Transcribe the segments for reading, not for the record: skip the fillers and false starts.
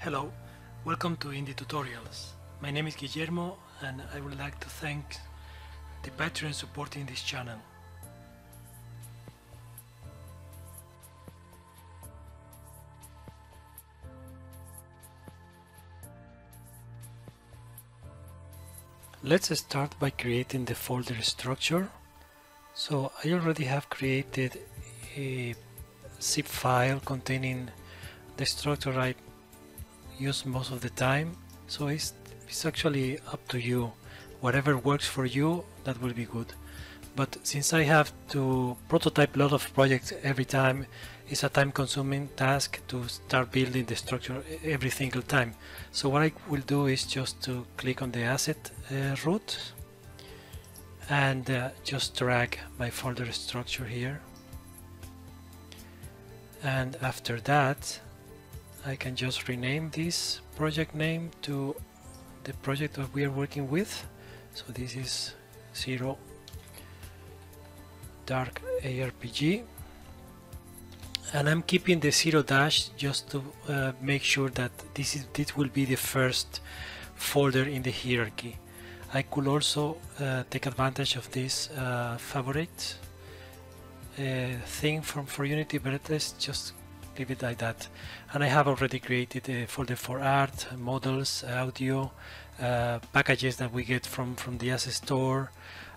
Hello, welcome to Indie Tutorials. My name is Guillermo and I would like to thank the patrons supporting this channel. Let's start by creating the folder structure. So I already have created a zip file containing the structure I use most of the time, so it's actually up to you. Whatever works for you, that will be good. But since I have to prototype a lot of projects every time, it's a time-consuming task to start building the structure every single time. So what I will do is just to click on the asset root and just drag my folder structure here, and after that I can just rename this project name to the project that we are working with. So this is Zero Dark ARPG, and I'm keeping the 0 dash just to make sure that this will be the first folder in the hierarchy. I could also take advantage of this favorite thing for Unity, but let's just leave it like that. And I have already created a folder for art, models, audio, packages that we get from the AssetStore,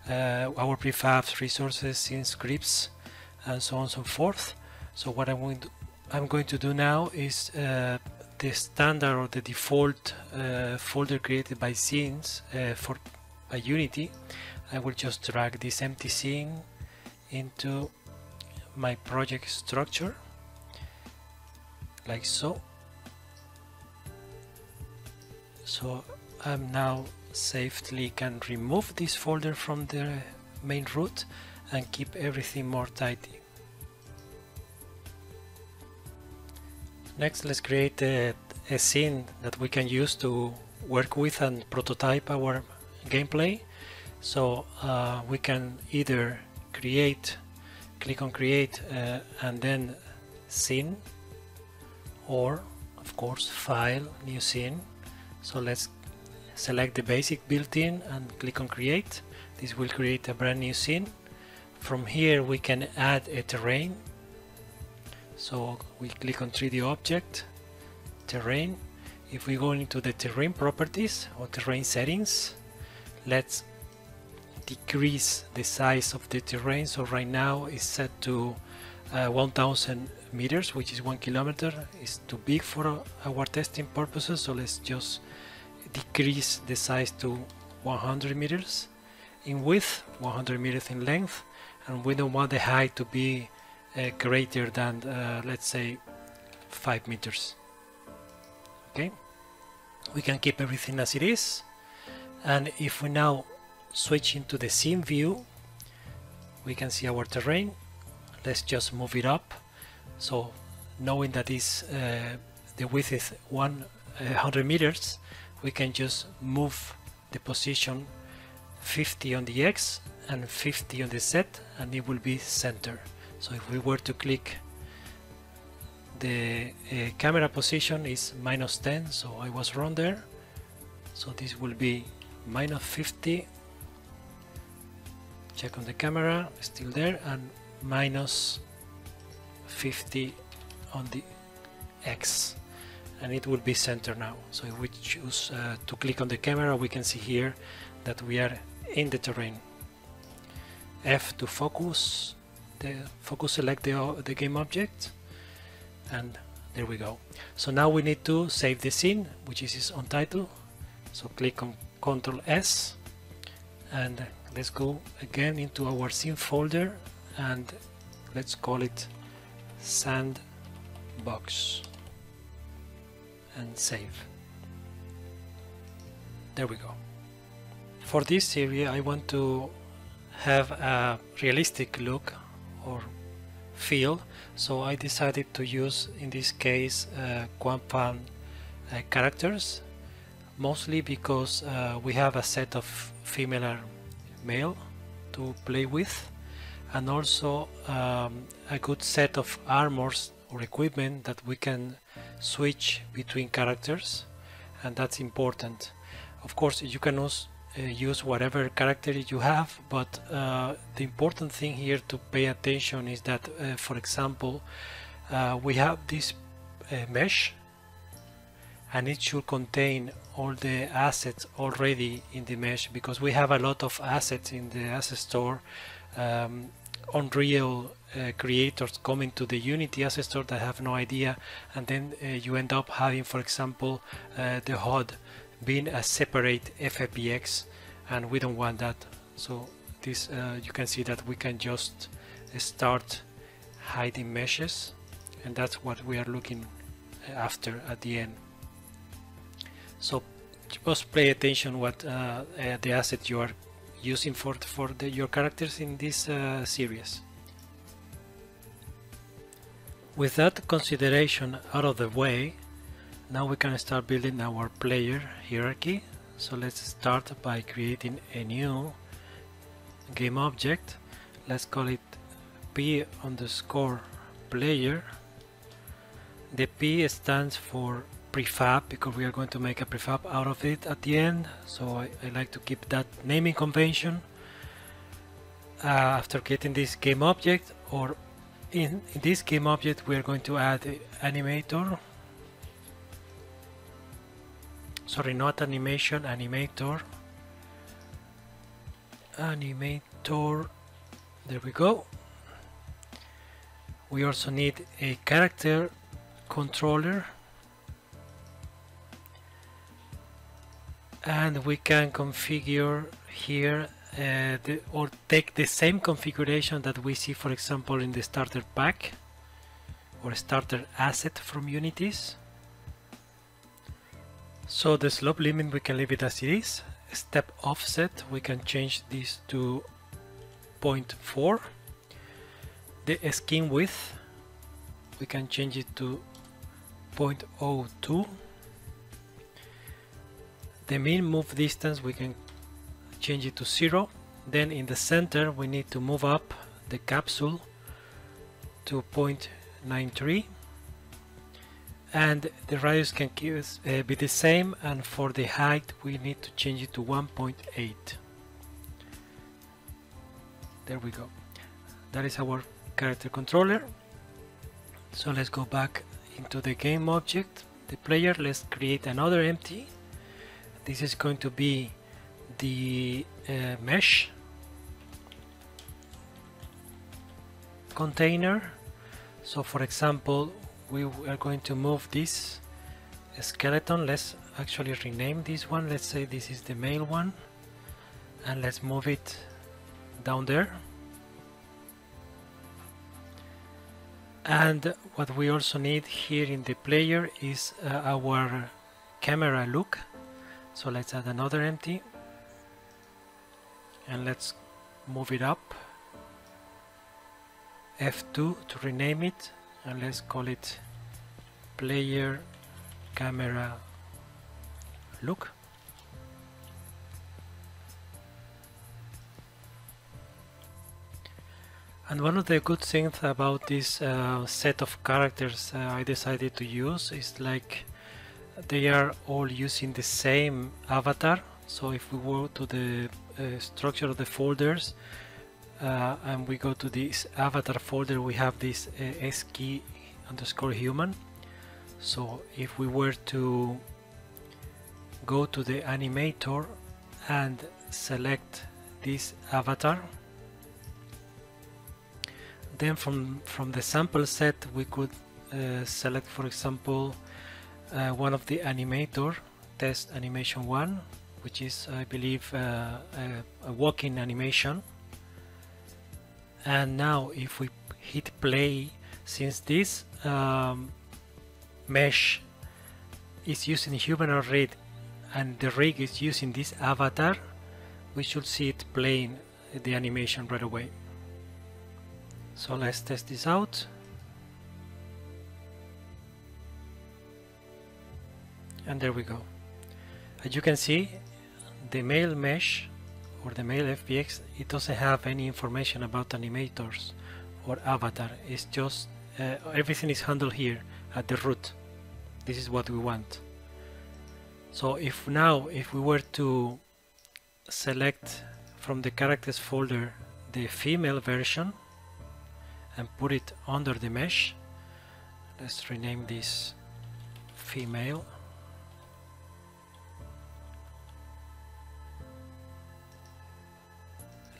our prefabs, resources, scene scripts, and so on and so forth. So what I'm going to do now is the standard or the default folder created by scenes by Unity. I will just drag this empty scene into my project structure, like so. So I'm now safely can remove this folder from the main root and keep everything more tidy. Next, let's create a scene that we can use to work with and prototype our gameplay. So we can either click on create and then scene, or of course file, new scene. So let's select the basic built-in and click on create. This will create a brand new scene. From here we can add a terrain. So we click on 3D object, terrain. If we go into the terrain properties or terrain settings, let's decrease the size of the terrain. So right now it's set to 1000 meters, which is 1 kilometer. It's too big for our testing purposes, so let's just decrease the size to 100 meters in width, 100 meters in length, and we don't want the height to be greater than let's say 5 meters. Okay, we can keep everything as it is, and if we now switch into the scene view, we can see our terrain. Let's just move it up. So knowing that the width is 100 meters, we can just move the position 50 on the X and 50 on the Z, and it will be center. So if we were to click, the camera position is -10, so I was wrong there. So this will be -50. Check on the camera, still there, and -50 on the X, and it will be center now. So if we choose to click on the camera, we can see here that we are in the terrain. F to focus, select the game object, and there we go. So now we need to save the scene, which is on title. So click on Ctrl S, and let's go again into our scene folder, and let's call it Sandbox and save. There we go. For this area I want to have a realistic look or feel, so I decided to use, in this case, quantum characters, mostly because we have a set of female and male to play with, and also a good set of armors or equipment that we can switch between characters, and that's important. Of course, you can also use whatever character you have, but the important thing here to pay attention is that, for example, we have this mesh, and it should contain all the assets already in the mesh, because we have a lot of assets in the AssetStore. Unreal creators coming to the Unity AssetStore that have no idea, and then you end up having, for example, the HUD being a separate FFPX, and we don't want that. So this you can see that we can just start hiding meshes, and that's what we are looking after at the end. So just pay attention what the asset you are using for your characters in this series. With that consideration out of the way, now we can start building our player hierarchy. So let's start by creating a new game object. Let's call it P_player. The P stands for prefab, because we are going to make a prefab out of it at the end, so I like to keep that naming convention. After getting this game object, or in this game object, we are going to add animator. Sorry, not animation, animator. Animator, there we go. We also need a character controller, and we can configure here or take the same configuration that we see, for example, in the starter pack or starter asset from Unities. So the slope limit, we can leave it as it is. Step offset, we can change this to 0.4. The skin width, we can change it to 0.02. The mean move distance, we can change it to 0. Then in the center, we need to move up the capsule to 0.93, and the radius can be the same, and for the height we need to change it to 1.8. There we go. That is our character controller. So let's go back into the game object, the player. Let's create another empty. This is going to be the mesh container. So for example, we are going to move this skeleton. Let's actually rename this one. Let's say this is the male one, and let's move it down there. And what we also need here in the player is our camera look. So let's add another empty, and let's move it up, F2 to rename it, and let's call it player camera look. And one of the good things about this set of characters I decided to use is like they are all using the same avatar. So if we go to the structure of the folders and we go to this avatar folder, we have this ski_human. So if we were to go to the animator and select this avatar, then from the sample set we could select, for example, one of the animator, test animation 1, which is, I believe, a walking animation. And now if we hit play, since this mesh is using humanoid rig and the rig is using this avatar, we should see it playing the animation right away. So let's test this out. And there we go. As you can see, the male mesh or the male FBX, it doesn't have any information about animators or avatar. It's just everything is handled here at the root. This is what we want. So if we were to select from the characters folder the female version and put it under the mesh, let's rename this female.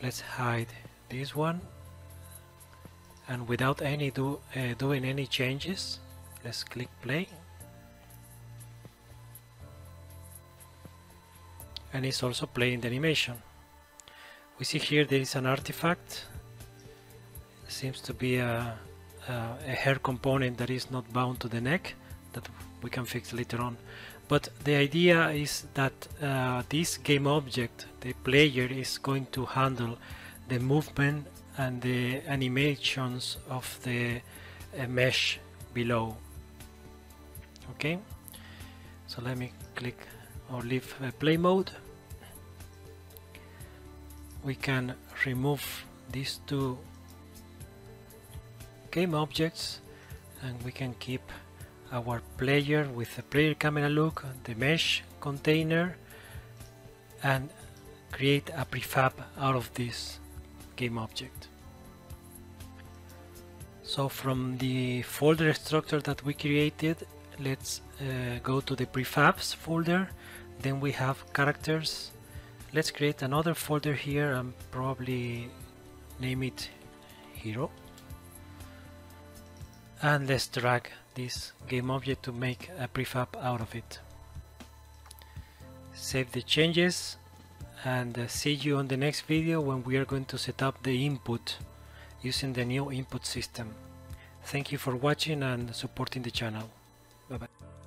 Let's hide this one, and without doing any changes, let's click play, and it's also playing the animation. We see here there is an artifact. It seems to be a hair component that is not bound to the neck, that we can fix later on. But the idea is that this game object, the player, is going to handle the movement and the animations of the mesh below. Okay, so let me click or leave play mode. We can remove these two game objects, and we can keep our player with the player camera look, the mesh container, and create a prefab out of this game object. So from the folder structure that we created, let's go to the prefabs folder. Then we have characters. Let's create another folder here and probably name it hero. And let's drag this game object to make a prefab out of it. Save the changes, and see you on the next video when we are going to set up the input using the new input system. Thank you for watching and supporting the channel. Bye bye.